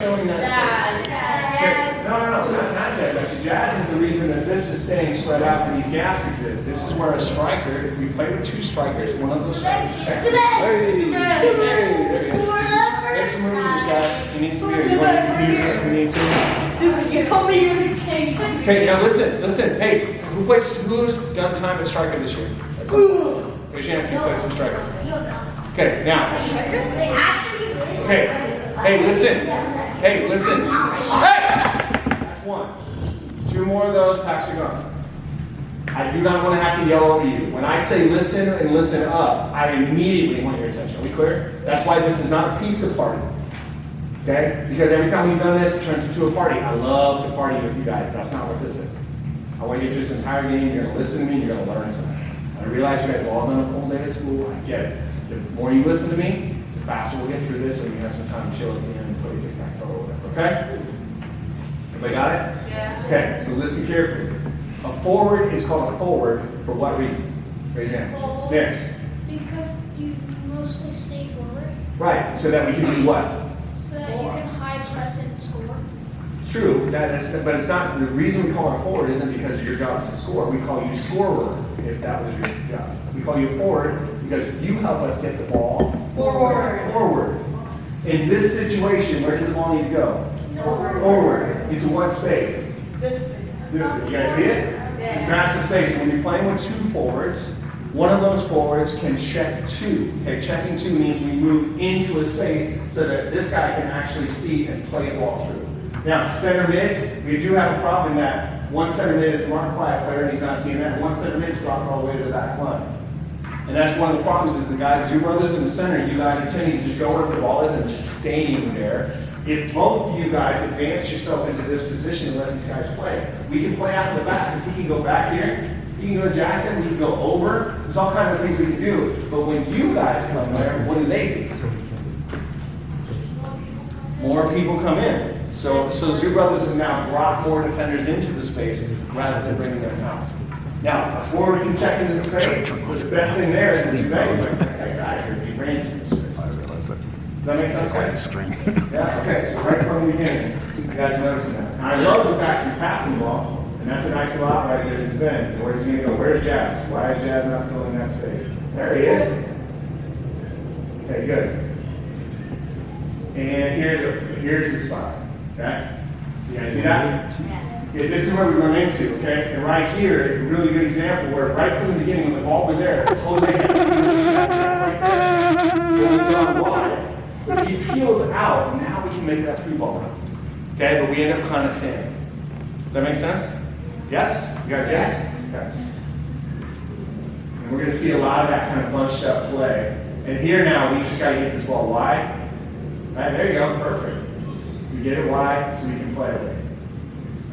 Filling that space. Not Jazz. Actually, Jazz is the reason that this is staying spread out and these gaps exist. This is where a striker, if we play with two strikers, one of those strikers checks. There he is. Make some room for this guy. He needs to be here. You want to use this if we need to? You told me you were the king. Okay, now listen. Hey, who's done time at striker this year? That's it. Raise your hand if you played some striker. Okay, now. Hey, listen. Hey! That's one. Two more of those, packs are gone. I do not want to have to yell over you. When I say listen and listen up, I immediately want your attention. Are we clear? That's why this is not a pizza party. Okay? Because every time we've done this, it turns into a party. I love to party with you guys. That's not what this is. I want you to do this entire game. You're going to listen to me. You're going to learn something. I realize you guys have all done a full day of school. I get it. The more you listen to me, the faster we'll get through this, so we can have some time to chill at the end and play tic-tac-toe or whatever. Okay? Everybody got it? Yeah. Okay, so listen carefully. A forward is called a forward for what reason? Raise your hand. Next. Because you mostly stay forward. Right, so that we can do what? So that you can high press and score. True, but it's not, the reason we call it a forward isn't because your job is to score. We call you scorer if that was your job. We call you a forward because you help us get the ball forward. In this situation, where does the ball need to go? Forward. Into what space? This. You guys see it? It's massive space. When you're playing with two forwards, one of those forwards can check two. Okay, checking two means we move into a space so that this guy can actually see and play a ball through. Now, center mids, we do have a problem that one center mid is marked by a player and he's not seeing that. One center mid is dropped all the way to the back line. And that's one of the problems is the guys, you brothers in the center, you guys are tending to just go where the ball is and just staying there. If both of you guys advance yourself into this position and let these guys play, we can play out of the back because he can go back here, he can go to Jackson, we can go over. There's all kinds of things we can do. But when you guys come there, what do? More people come in. So Zoo Brothers have now brought four defenders into the space rather than bringing them out. Now, before we can check into the space, the best thing there is you guys he ran into the space. Does that make sense, guys? Yeah, okay, so right from the beginning, you guys noticing that. And I love the fact you're passing the ball, and that's a nice little out right there. There's Ben. Where's he going to go? Where's Jazz? Why is Jazz not filling that space? There he is. Okay, good. And here's the spot. Okay? You guys see that? Okay, this is where we run into, okay? And right here is a really good example where right from the beginning when the ball was there, Jose had right there, wide. If he peels out, now we can make that three ball run. Okay, but we end up kind of standing. Does that make sense? Yes? You guys get it? Okay. And we're going to see a lot of that kind of bunched up play. And here now, we just got to get this ball wide. All right, there you go, perfect. We get it wide so we can play with it.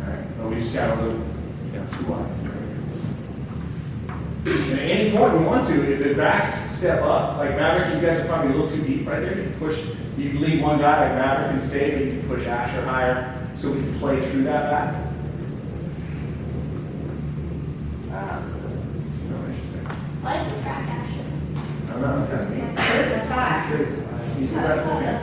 All right, but we just got a little, too wide. And at any point we want to, if the backs step up, like Maverick, you guys are probably a little too deep right there. You can push, you can leave one guy like Maverick and stay, but you can push Asher higher so we can play through that back. No, interesting. Why did you track Asher? I don't know, it's kind of neat. Because he's the best looking.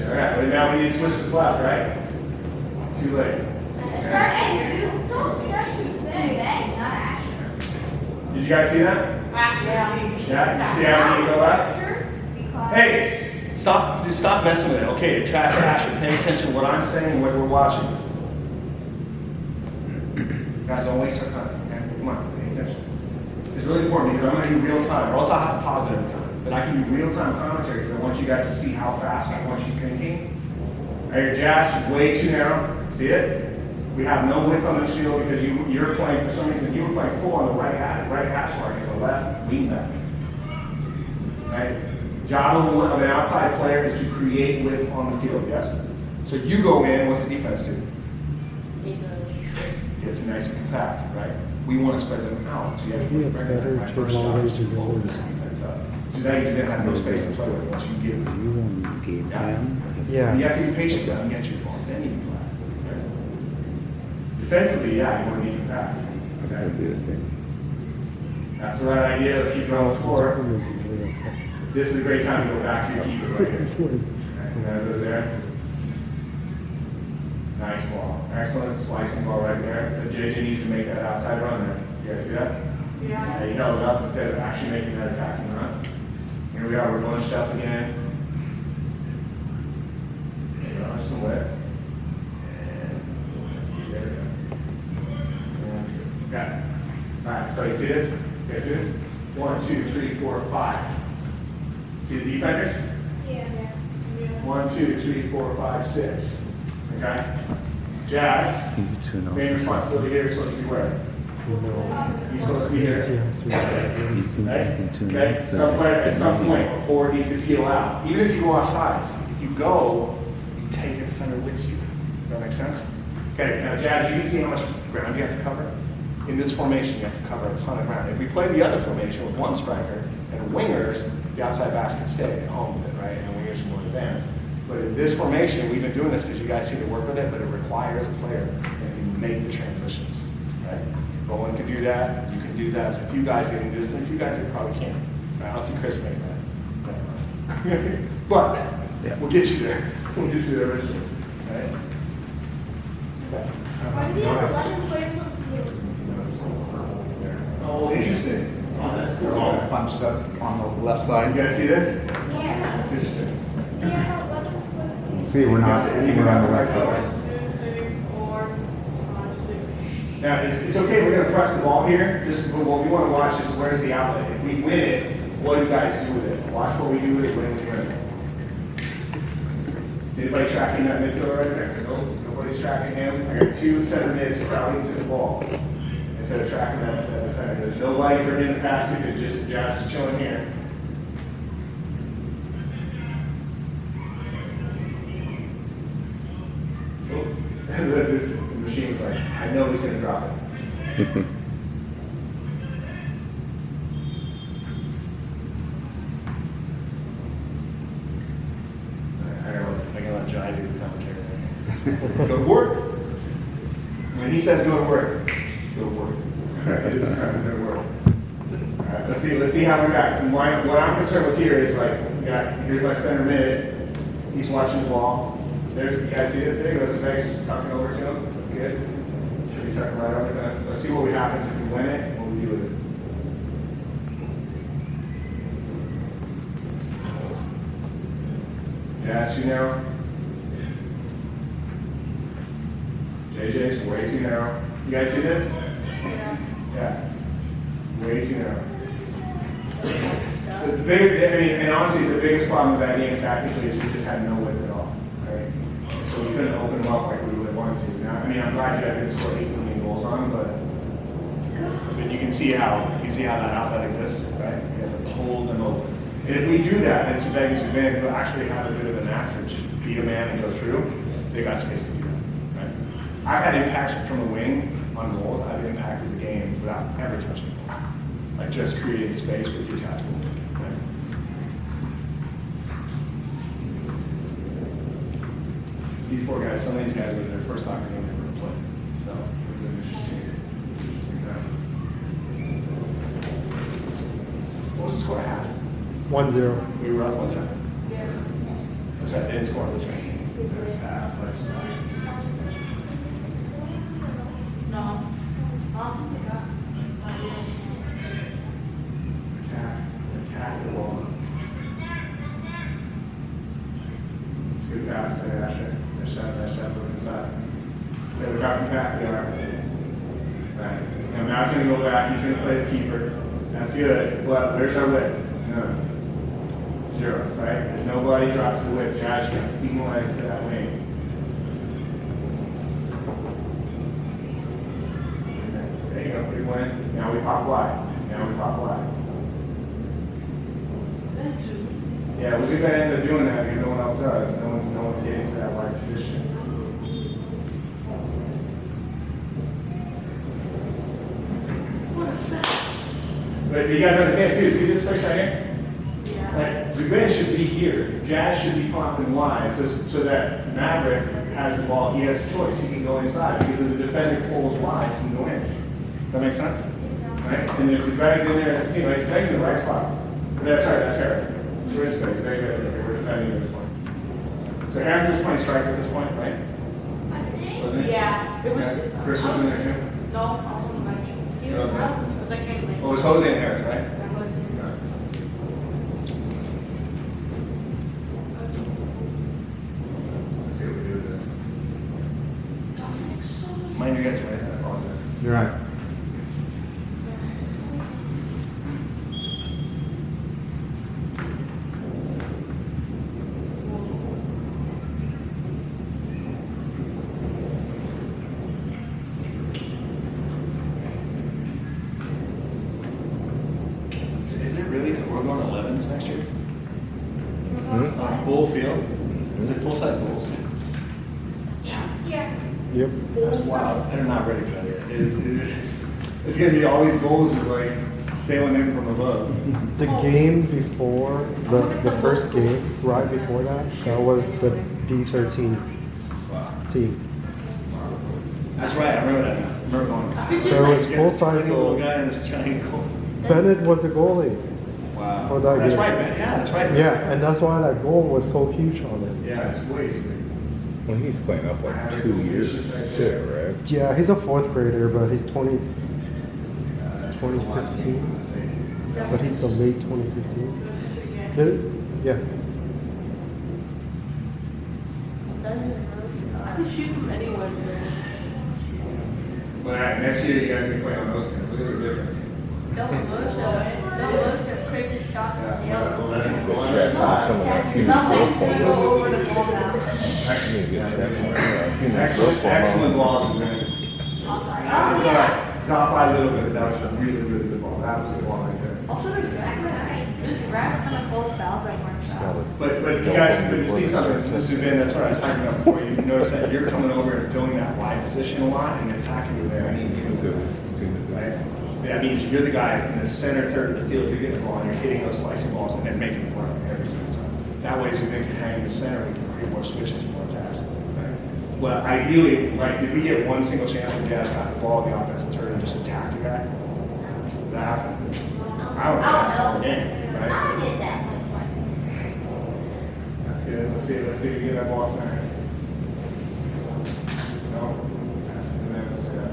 All right, but now we need to switch this left, right? Too late. Did you guys see that? Yeah. Did you see how we need to go left? Hey, stop messing with it. Okay, trash Asher. Pay attention to what I'm saying and what we're watching. Guys, don't waste our time, okay? Come on, pay attention. It's really important because I'm going to do real time, or else I'll have to pause it every time. But I can do real-time commentary because I want you guys to see how fast I want you thinking. Right, your jazz is way too narrow. See it? We have no width on this field because you're playing, for some reason, you were playing full on the right hash mark as a left wing back. Right? Job of an outside player is to create width on the field, yes? So you go in, what's the defense do? It's nice and compact, right? We want to spread them out. So you have to put the first shot, blow the defense up. So now you're going to have no space to play with once you give it to you. Yeah. You have to be patient though and get your ball. Then you can play. Right? Defensively, you want to be compact. Okay. That's the right idea. Let's keep going forward. This is a great time to go back to your keeper right here. And there it goes there. Nice ball. Excellent slicing ball right there. But JJ needs to make that outside run there. You guys see that? Yeah. He held it up instead of actually making that attacking run. Here we are, we're bunched up again. There we go, there's some width. And there we go. And got it. Alright, so you see this? You guys see this? 1, 2, 3, 4, 5. See the defenders? Yeah. 1, 2, 3, 4, 5, 6. Okay? Jazz, main responsibility here is supposed to be where? He's supposed to be here. Right? Okay? Some player at some point before it needs to peel out. Even if you go off sides, if you go, you take your defender with you. Does that make sense? Okay, now Jazz, you can see how much ground you have to cover. In this formation, you have to cover a ton of ground. If we play the other formation with one striker and wingers, the outside backs can stay at home with it, right? And wingers are more advanced. But in this formation, we've been doing this because you guys seem to work with it, but it requires a player that can make the transitions, right? Bowen can do that, you can do that. There's a few guys that can do this, and a few guys that probably can't. Right? I don't see Chris making that. But we'll get you there. We'll get you there very soon, right? Why do we have 11 players on the field? Oh, interesting. Oh, that's cool. All bunched up on the left side. You guys see this? Yeah. That's interesting. Yeah, 11 players. See, we're not, we're on the right side. 2, 3, 4, 5, 6. Now, it's okay, we're gonna press the ball here, just what we wanna watch is where's the outlet. If we win it, what do you guys do with it? Watch what we do with it when we win it. Is anybody tracking that midfielder right there? No, nobody's tracking him. I got 2 center mids crowding to the ball instead of tracking that defender. There's nobody for him to pass to, it's just Jazz is chilling here. The machine was like, I know he's gonna drop it. I gotta let Jai do the commentary. Go to work. When he says go to work, go to work. It's time to go to work. All right, let's see how we got. What I'm concerned with here is like, here's my center mid. He's watching the ball. You guys see this? There he goes. Vegas tucking over to him. Let's see it. Should be tucking right over there. Let's see what happens if we win it. What we do with it. Jazz too narrow. JJ's way too narrow. You guys see this? Yeah. Yeah. Way too narrow. So and honestly, the biggest problem with that game tactically is we just had no width at all. Right? So we couldn't open them up like we would have wanted to. Now, I mean, I'm glad you guys didn't score 8 million goals on them, but you can see how that outlet exists, right? You have to pull them open. And if we do that, then some Vegas would win, who actually have a bit of a knack for just beat a man and go through. They got space to do that, right? I've had impacts from the wing on goals. I've impacted the game without ever touching the ball, like just creating space with your tactical. Right? These poor guys, some of these guys were their first soccer game they ever played. So it was an interesting time. What was the score at half? 1-0. We were up, wasn't it? Yes. That's right, they didn't score this way. Pass, let's No. attack the ball. It's a good pass there, Asher. Nice shot, look inside. Yeah, we got him back, we are. Right. Now Matt's gonna go back, he's gonna play as keeper. That's good, but where's our width? None. 0, right? There's nobody drops the width. Josh got clean legs to that wing. There you go, 3-1. Now we pop wide. Now we pop wide. That's true. Yeah, who's gonna end up doing that because no one else does? No one's getting to that wide position. But you guys understand too, see this space right here? Yeah. Like, Zubin should be here. Jazz should be popping wide so that Maverick has the ball. He has a choice. He can go inside because if the defender pulls wide, he can go in. Does that make sense? Right? And there's the bags in there as a team. Right? Bags in the right spot. That's right, that's her. Chris is very good. Okay, we're defending this one. So Harrison was playing strike at this point, right? I think. Wasn't it? Yeah, it was. Okay. Chris wasn't there too? No, I wasn't much. He was up. But I came late. Well, it was Jose and Harris, right? I wasn't. Let's see what we do with this. Mind you guys, right? I apologize. You're right. Is it really, we're going 11s next year? Hmm? On a full field? Is it full-size goals? Yeah. Yep. That's wild. They're not ready for that yet. It's gonna be all these goals is like sailing in from above. The game before, the first game, right before that, that was the B13 Wow. team. That's right, I remember that. I remember going. So it was "God, full-size tiny little goal. guy in this giant goal. Bennett was the goalie. Wow. For that That's game. right, man. Yeah, that's right. Yeah, and that's why that goal was so huge on it. Yeah, it's way too big. Well, he's playing up like 2 years too, right? Yeah, he's a fourth grader, but he's 20, That's 2015. But he's the late 2015. Yeah. Yeah. I could shoot from anywhere. But all right, next year you guys can play on those things. Look at the difference. Don't most of Chris's shots Yeah, well, sail. then go on Jackson, that side. some of that human Nothing's growth gonna go hormone. over the ball now. You need to get Jackson, human Excellent, growth excellent hormone. balls, man. I'm sorry. It's Oh, all yeah. right. It's off by a little bit. That was a really, really good ball. That was the ball right there. Also, the this graph kind of calls fouls that weren't fouls. But you guys, but to see something, Mr. Vin, that's what I was talking about before. You notice that you're coming over and filling that wide position a lot and attacking you there. Right? That means you're the guy in the center third of the field, you're getting the ball and you're hitting those slicing balls and then making the run every single time. That way, so they can hang in the center, we can create more switches, more attacks. Right? Well, ideally, like, did we get one single chance when Jazz got the ball in the offensive third and just attacked the guy? Did that happen? I don't know. Yeah, right? I did that sometimes. That's good. Let's see if you get that ball center. No. Pass it to them instead.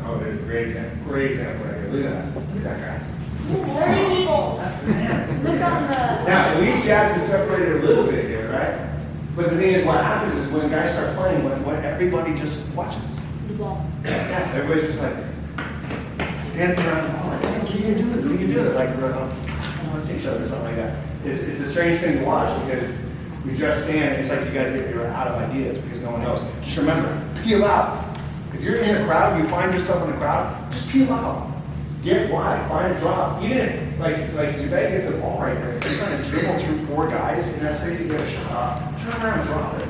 Oh, there's a great example. Great example right here. Look at that. Look at that guy. 30 people. That's bananas. Look on the. Now, at least Jazz is separated a little bit here, right? But the thing is, what happens is when guys start playing, when everybody just watches. The ball. Yeah, everybody's just like dancing around the ball, like, hey, what are you gonna do? What are you gonna do? Like, we're on each other or something like that. It's a strange thing to watch because we just stand, it's like you guys you're out of ideas because no one knows. Just remember, peel out. If you're in a crowd, you find yourself in a crowd, just peel out. Get wide, find a drop. Even if, like Zubay gets the ball right there, so he's trying to dribble through 4 guys in that space to get a shot off, turn around and drop it.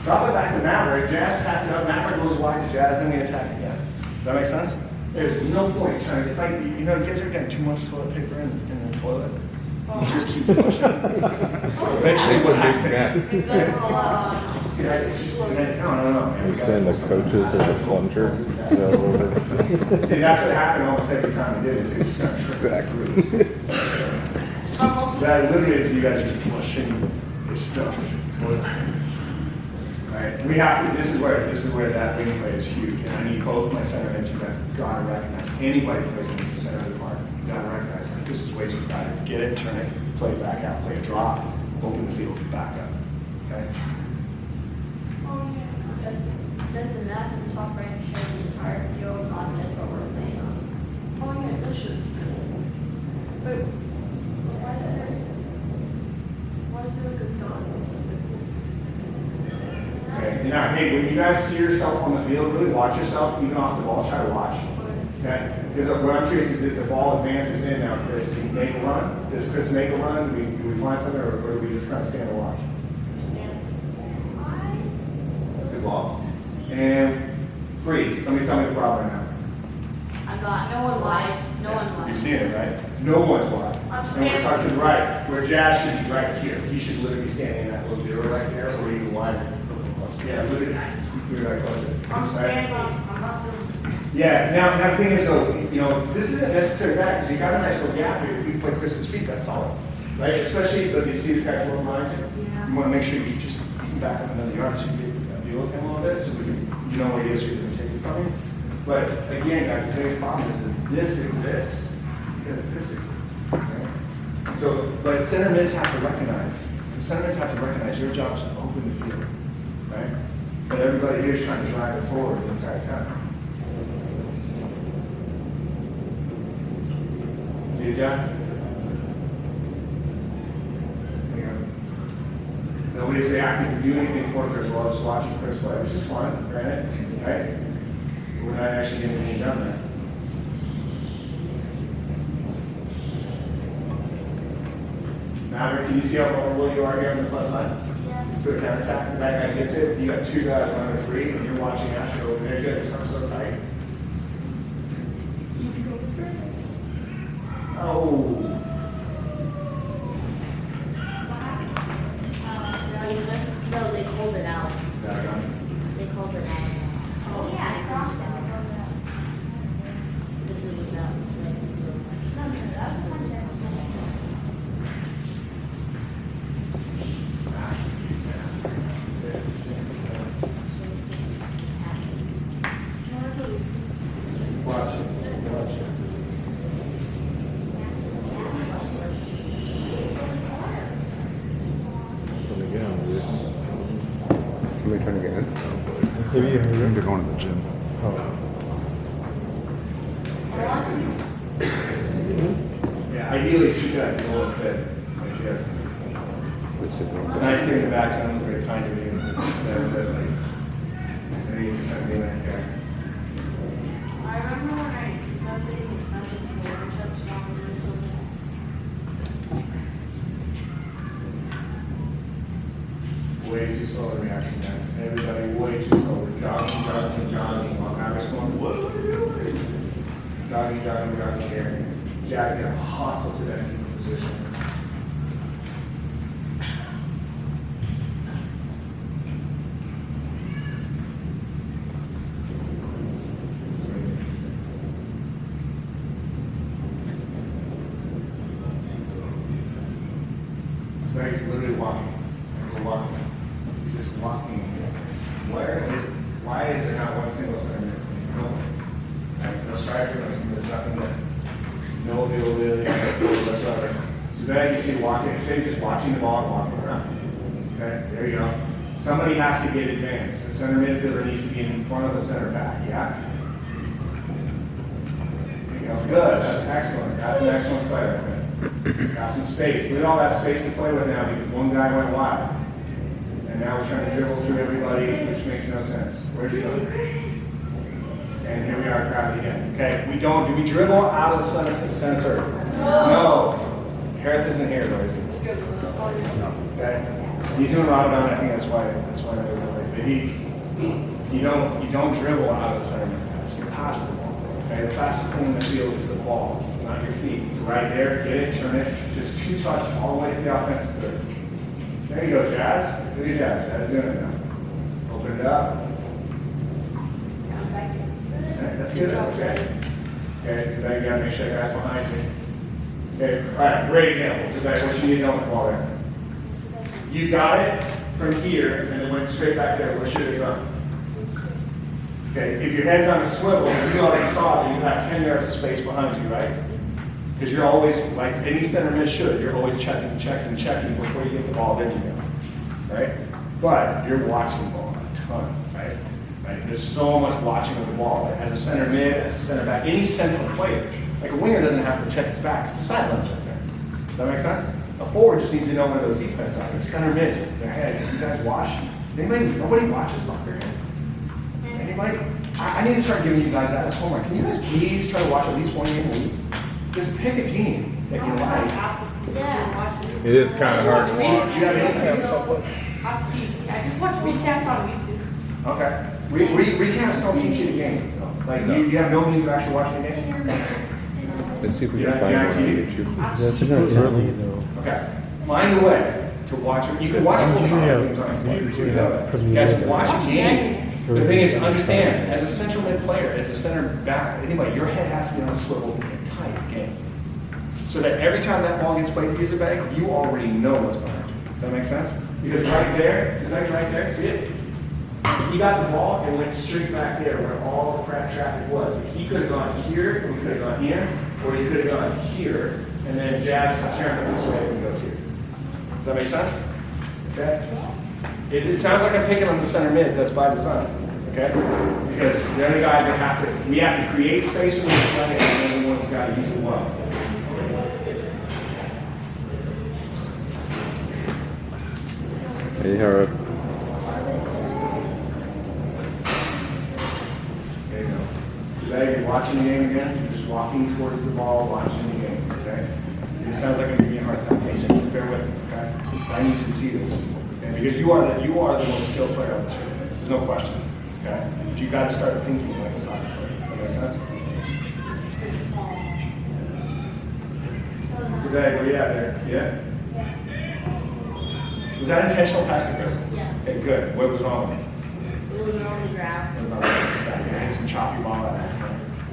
Drop it back to Maverick, Jazz pass it up, Maverick goes wide to Jazz, then we attack again. Does that make sense? There's no point trying to, it's like, you know, kids are getting too much toilet paper in the toilet. You just keep pushing. Eventually what happens? Yeah, it's just, no. Man. You send the coaches as a plunger. See, that's what happened almost every time we did it. It just got tricked. Exactly. That literally is you guys just flushing this stuff. Right? We have to, this is where that wing play is huge. And I need both my center and you guys gotta recognize. Anybody plays in the center of the park, you gotta recognize that this is ways you gotta get it, turn it, play it back out, play a drop, open the field, back up. Okay? Does the map in the top right show the entire field, not just what we're playing on? Oh, yeah, that should. But why is there a good dot? Okay, now, hey, when you guys see yourself on the field, really watch yourself, even off the ball, try to watch. Okay? Because what I'm curious is if the ball advances in now, Chris, do you make a run? Does Chris make a run? Do we find something, or do we just kind of stand and watch? Good ball. And freeze. Somebody tell me the problem right now. I'm not, no one lied. No one's You're watching. seeing it, right? No one's watching. I'm And we're standing. talking right, where Jazz should be right here. He should literally be standing in that little zero right there, or even one. Yeah, look at that. You're right, close it. I'm Right? standing up, I'm not doing. Yeah, now the thing is though, you know, this isn't necessarily bad, because you got a nice little gap here. If you play Chris's feet, that's solid. Right? Especially, look, you see this guy floating behind you? Yeah. You wanna make sure you can back up another yard so you get a feel of him a little bit, so we can, you know where he is, so you can take it from him. But again, guys, the biggest problem is that this exists because this exists. Right? So, but center mids have to recognize, your job is to open the field, right? But everybody here is trying to drive it forward the entire time. See it, Jeff? There you go. Nobody's reacting to do anything for Chris while just watching Chris play, which is fun, granted, right? We're not actually getting anything done there. Maverick, can you see how vulnerable you are here on this left side? Yeah. To a counter attack, that guy gets it, you got two guys running free, and you're watching Asher over there, good, it's not so tight. Oh. No, they called it out. Daggone. They called it out. Oh, yeah, I crossed it. This is without, so they can do it. No, no, that was one that's. Watch it, watch it. Somebody trying to get in? Maybe you heard They're it. going to the gym. Yeah, ideally, shoot that goal instead, right here. It's nice getting back to him, very kind of you. It's better, but like, maybe he's trying to be a nice guy. I remember when I said they were defensive for touchdown or something. Way too slow in reaction, guys. Everybody way too slow. We're jogging. While Mavericks going, what are we doing? Jogging here. Jack, gonna hustle to that position. This is really interesting. This guy's literally walking. We're walking. He's just walking. Why is there not one single center? No. Right? No striker, there's nothing there. No availability, whatsoever. So then you see walking, say you're just watching the ball and walking around. Okay, there you go. Somebody has to get advanced. The center midfielder needs to be in front of the center back, yeah? There you go. Good, that's excellent. That's an excellent play right there. Got some space. Look at all that space to play with now because one guy went wide. And now we're trying to dribble through everybody, which makes no sense. Where's he going? And here we are crowded again. Okay, do we dribble out of the center third? No. Harris isn't here, though, is he? Okay. He's doing Ramadan, I think that's why they're doing it. But you don't dribble out of the center mid. You pass the ball. Okay, the fastest thing in the field is the ball, not your feet. So right there, get it, turn it, just two touch all the way to the offensive third. There you go, Jazz. Look at Jazz. Jazz doing it now. Open it up. Okay, that's good. That's okay. Okay, so now you gotta make sure the guy's behind you. Okay, all right, great example. So what you need to know with the ball there. You got it from here and it went straight back there. Where should it go? Okay, if your head's on a swivel, you already saw that you have 10 yards of space behind you, right? Because you're always, like any center mid should, you're always checking before you get the ball, then you go, right? But you're watching the ball a ton, right? There's so much watching of the ball. As a center mid, as a center back, any central player, like a winger doesn't have to check his back, it's the sidelines right there. Does that make sense? A forward just needs to know where those defenses are. The center mids, their head. You guys watch? Nobody watches soccer here. Anybody? I need to start giving you guys that as homework. Can you guys please try to watch at least one game a week? Just pick a team that you like. Yeah. It is kind of hard to Do watch. you have any? I just watch recaps on YouTube. Okay. Recaps don't teach you the game. Like you have no means of actually watching the game. Let's see if we Yeah, can find one on guaranteed. YouTube. That's a bit early though. Okay, find a way to watch it. You can watch full soccer games on YouTube too, you know that. You guys watch a game. The thing is, understand, as a central mid player, as a center back, anybody, your head has to be on a swivel the entire game. So that every time that ball gets played to Isabel, you already know what's behind you. Does that make sense? Because right there, Isabel's right there, see it? He got the ball and went straight back there where all the crap traffic was. He could have gone here, or he could have gone here, or he could have gone here, and then Jazz could turn it this way and go here. Does that make sense? Okay? It sounds like I'm picking on the center mids, that's by design, okay? Because they're the guys that have to, we have to create space for them to play, and then everyone's got to use it well. Hey, Harrod. There you go. Today, you're watching the game again, you're just walking towards the ball, watching the game, okay? It sounds like I'm giving you a hard time, just bear with me, okay? I need you to see this, okay? Because you are the most skilled player on this field, there's no question, okay? But you got to start thinking like a soccer player, that makes sense? Today, where you at there? See it? Was that intentional passing, Chris? Yeah. Okay, good. What was wrong with it? It was on the ground. It was not right. You hit some choppy ball at that.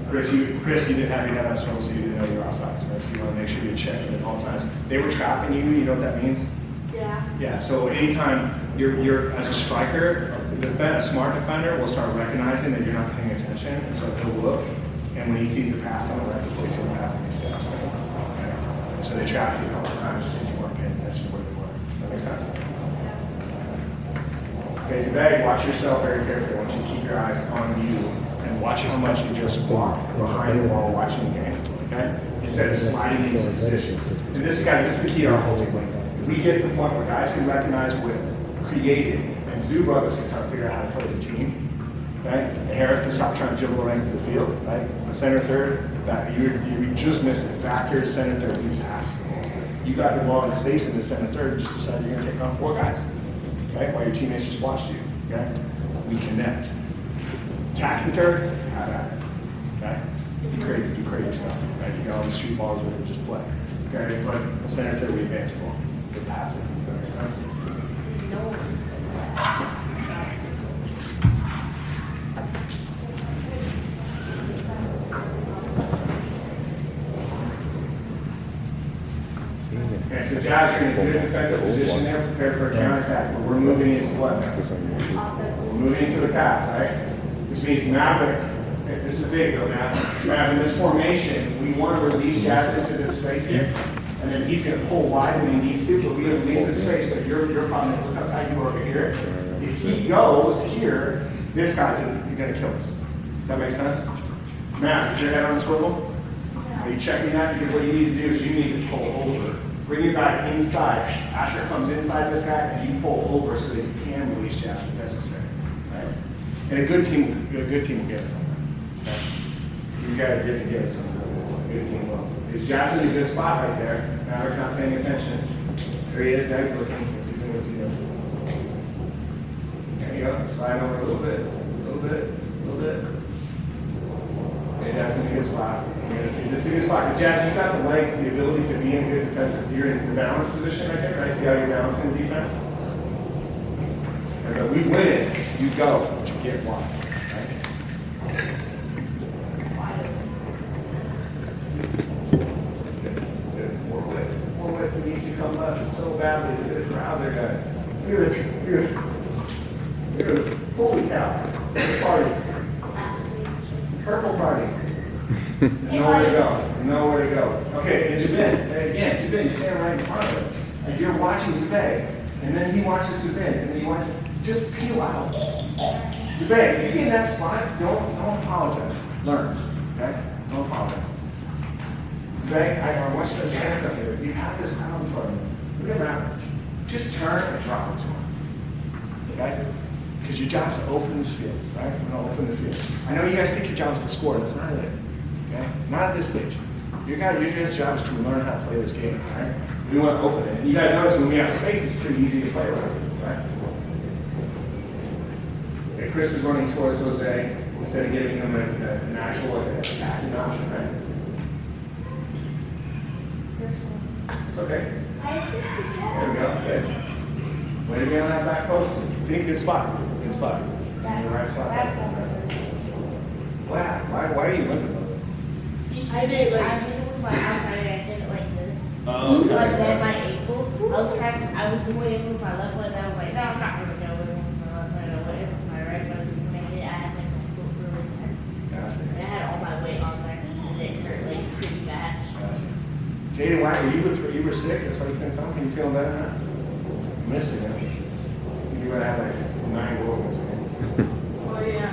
Chris, you didn't have your head on swivel, so you didn't know you were offside. So you want to make sure you're checking at all times. They were trapping you. You know what that means? Yeah. Yeah. So anytime you're as a striker, a smart defender will start recognizing that you're not paying attention, and so he'll look. And when he sees the pass coming, right before he sees the pass, he steps away. Okay. And so they trap you all the time, just because you weren't paying attention to where they were. Does that make sense? Okay, so now you watch yourself very carefully. I want you to keep your eyes on you and watch how much you just walk behind the wall watching the game, okay? Instead of sliding into position. And this is the key to our whole team. If we get to the point where guys can recognize with creating, and Zoo Brothers can start figuring out how to play as a team, okay? And Harris can stop trying to dribble around through the field, right? The center third, back, you just missed it. Back here, center third, you passed the ball. You got the ball in space in the center third, and just decided you're gonna take on 4 guys. Okay, while your teammates just watched you, okay? We connect. Attacking third, have at it, okay? Do crazy stuff, right? You got all these street balls with it, just play, okay? But the center third, we advance the ball, we pass it, does that make sense? No. Okay, so Josh, you're in a good defensive position there, prepare for a counterattack, but we're moving into what now? We're moving into attack, right? Which means Maverick, this is big though now, Maverick, in this formation, we want to release Jazz into this space here, and then he's going to pull wide when he needs to, but we release this space, but your problem is look how tight you are over here. If he goes here, this guy's going to kill us. Does that make sense? Matt, is your head on a swivel? Are you checking that? Because what you need to do is you need to pull over. Bring your guy inside. Asher comes inside this guy, and you pull over so that you can release Jazz if necessary. Right? And a good team will get us something. Okay? These guys didn't get us something. A good team will. Is Jazz in a good spot right there? Maverick's not paying attention. There he is. Now he's looking. What's he doing? There you go. Slide over a little bit. A little bit. Okay, that's in a good spot. This is a good spot. Because Jazz, you've got the legs, the ability to be in good defensive. You're in the balance position right there, right? See how you're balancing defense? And we win it. You go, but you get one. Right? More width. We need to come left so badly. Look at the crowd there, guys. Look at this. Holy cow. It's a party. Purple party. There's nowhere to go. Okay, and Zubin, you're standing right in front of him. And you're watching Zubin. And then he watches Zubin. And then you watch, just peel out. Zubin, if you get in that spot, don't apologize. Learn, okay? Don't apologize. Zubin, I want you to understand something. If you have this crowd in front of you, look around. Just turn and drop it to him. Okay? Because your job is to open this field, right? We're going to open the field. I know you guys think your job is to score. That's not it. Okay? Not at this stage. Your guys' job is to learn how to play this game, right? We want to open it. And you guys notice when we have space, it's pretty easy to play around, right? Okay, Chris is running towards Jose instead of giving him an actual attacking option, right? It's okay. I assisted There we Jeff. go. Good. Way to be on that back post. See, good spot. Good spot. You're in the right spot. Wow. Why are you limping? I did like. I did it with my arm, I did it like this. Oh, okay. Like that, my ankle. I was moving with my left foot, and I was like, no, I'm not gonna go with my left foot. I went with my right foot to make it. I had my foot really tight. Gotcha. And I had all my weight on there, and it hurt like pretty bad. Gotcha. Jaden, why you were sick? That's why you couldn't come. Can you feel better now? You missed it, man. You would have like 9 goals in this game. Oh yeah.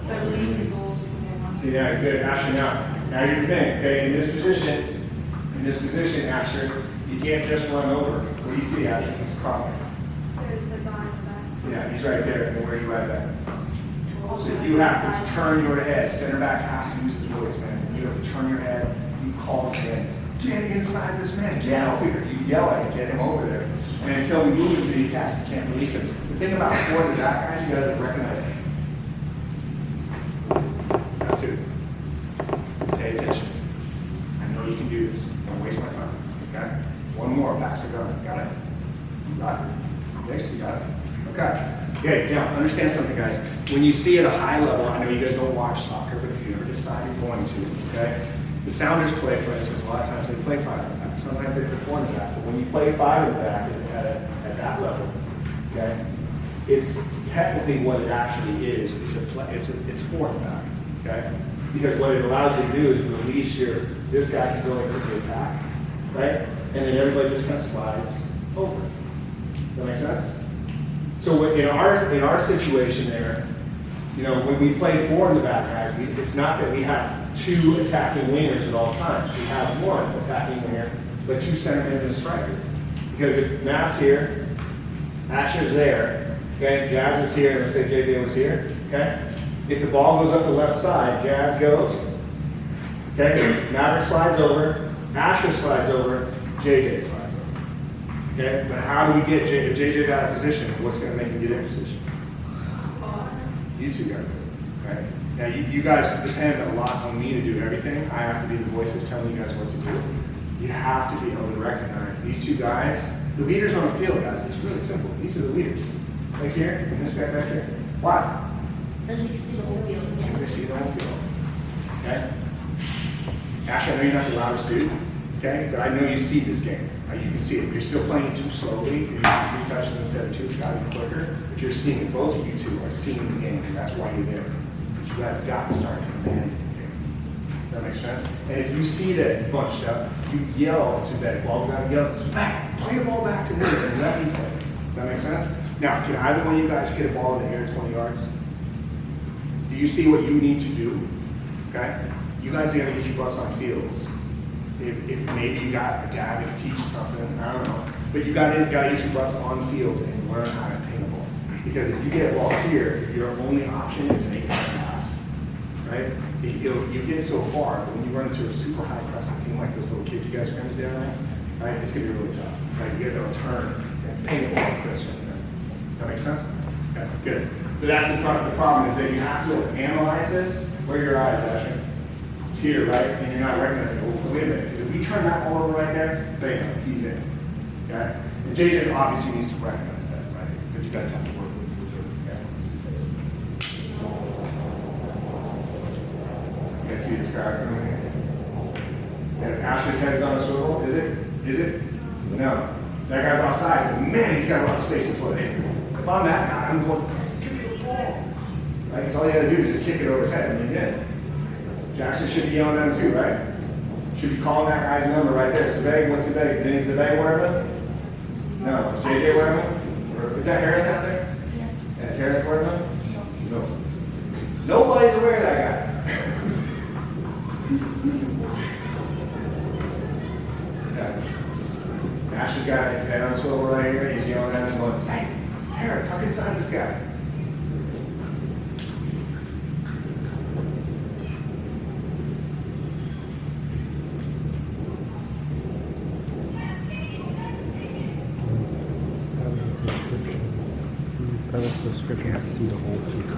The lead goals. See, yeah, good. Asher, now here's the thing. Okay, in this position, Asher, you can't just run over. What do you see, Asher? He's crawling. There's a guy in the back. Yeah, he's right there. And where's your right back? So you have to turn your head. Center back has to use his voice, man. You have to turn your head. You call him in. Get inside this man. Get over here. You yell at him. Get him over there. And until we move into the attack, you can't release him. The thing about forward and back guys, you gotta recognize it. That's 2. Pay attention. I know you can do this. Don't waste my time. Okay? One more. Pass the gun. Got it? You got it. Next, you got it. Okay. Okay, now understand something, guys. When you see at a high level, I know you guys don't watch soccer, but if you ever decide you're going to, okay? The Sounders play, for instance, a lot of times they play 5 in the back. Sometimes they play 4 in the back. But when you play 5 in the back at that level, okay, it's technically what it actually is. It's 4 in the back, okay? Because what it allows you to do is release this guy can go into the attack, right? And then everybody just kind of slides over. That make sense? So in our situation there, you know, when we play 4 in the back, guys, it's not that we have 2 attacking wingers at all times. We have 1 attacking winger, but 2 centermen and a striker. Because if Matt's here, Asher's there, okay, Jazz is here, and let's say JJ was here, okay? If the ball goes up the left side, Jazz goes, okay? Maverick slides over, Asher slides over, JJ slides over. Okay, but how do we get if JJ's out of position? What's going to make him get in position? You 2 got to do it, right? Now, you guys depend a lot on me to do everything. I have to be the voice that's telling you guys what to do. You have to be able to recognize these 2 guys. The leaders on the field, guys, it's really simple. These are the leaders. Right here, and this guy back here. Why? Because you can see the whole field. Because they see the whole field. Okay? Asher, I know you're not the loudest dude, okay? But I know you see this game. You can see it. You're still playing it too slowly. You're using 3 touches instead of 2. It's got to be quicker. But you're seeing it. Both of you 2 are seeing the game. And that's why you're there. But you got to start commanding the game. That makes sense? And if you see that bunched up, you yell to that ball down, yell, back, play the ball back to me, and let me play. That makes sense? Now, can either one of you guys hit a ball in the air 20 yards? Do you see what you need to do? Okay? You guys are going to get your butts on fields. If maybe you got a dad that can teach you something, I don't know. But you got to get your butts on fields and learn how to paint a ball. Because if you get a ball here, if your only option is an 8-yard pass, right? You get so far, but when you run into a super high pressing team like those little kids you guys scrimmage down there, right? It's going to be really tough. Right? You got to turn and paint a ball crisp. That makes sense? Okay, good. But that's the problem is that you have to analyze this. Where are your eyes, Asher? Here, right? And you're not recognizing, oh, wait a minute, because if we turn that ball over right there, bam, he's in. Okay? And JJ obviously needs to recognize that, right? But you guys have to work with it. Okay? You guys see this guy coming in? And Asher's head is on a swivel, is it? Is it? No. That guy's offside, but man, he's got a lot of space to play. If I'm that guy, I'm going, give me the ball. Right? Because all you gotta do is just kick it over his head and he's in. Jackson should be yelling at him too, right? Should be calling that guy's number right there. Zabeg, what's Zabeg? Is any Zabeg wearing them? No. Is JJ wearing them? Or is that Harris out there? Yeah. And is Harris wearing them? No. Nobody's aware of that guy. Yeah. Asher's got his head on a swivel right here. He's yelling at him going, hey, Harris, tuck inside this guy. Subscription to see the whole field.